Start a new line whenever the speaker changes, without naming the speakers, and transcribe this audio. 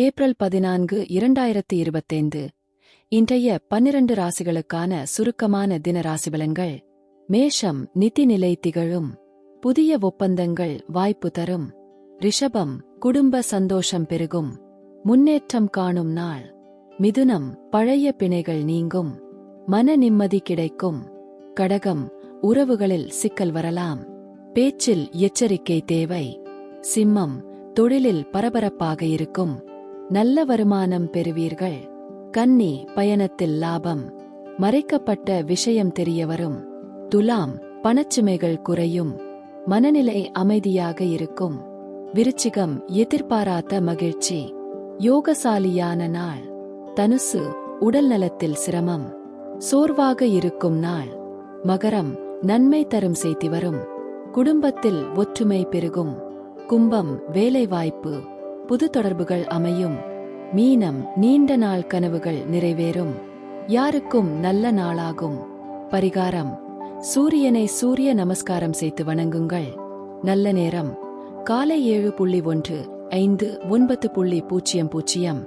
April 14, 2025 இன்றைய 12 ராசிகளுக்கான சுருக்கமான தின ராசிபலன்கள். மேஷம், நிதிநிலை திகழும். புதிய ஒப்பந்தங்கள் வாய்ப்பு தரும். ரிஷபம், குடும்ப சந்தோஷம் பெருகும். முன்னேற்றம் காணும் நாள். மிதுனம், பழைய பிணைகள் நீங்கும். மன நிம்மதி கிடைக்கும். கடகம், உறவுகளில் சிக்கல் வரலாம். பேச்சில் எச்சரிக்கை தேவை. சிம்மம், தொழிலில் பரபரப்பாக இருக்கும். நல்ல வருமானம் பெறுவீர்கள். கன்னி, பயணத்தில் லாபம். மறைக்கப்பட்ட விஷயம் தெரியவரும். துலாம், பணச்சுமைகள் குறையும். மனநிலை அமைதியாக இருக்கும். விருச்சிகம், எதிர்பாராத மகிழ்ச்சி. யோகசாலியான நாள். தனுசு, உடல் நலத்தில் சிரமம். சோர்வாக இருக்கும் நாள். மகரம், நன்மை தரும் செய்தி வரும். குடும்பத்தில் ஒற்றுமை பெருகும். கும்பம், வேலைவாய்ப்பு. புது தொடர்புகள் அமையும். மீனம், நீண்ட நாள் கனவுகள் நிறைவேறும். யாருக்கும் நல்ல நாளாகும். பரிகாரம்: சூரிய நமஸ்காரம் செய்து வணங்குங்கள். நல்ல நேரம்: காலை 7:1, 5, 9:00.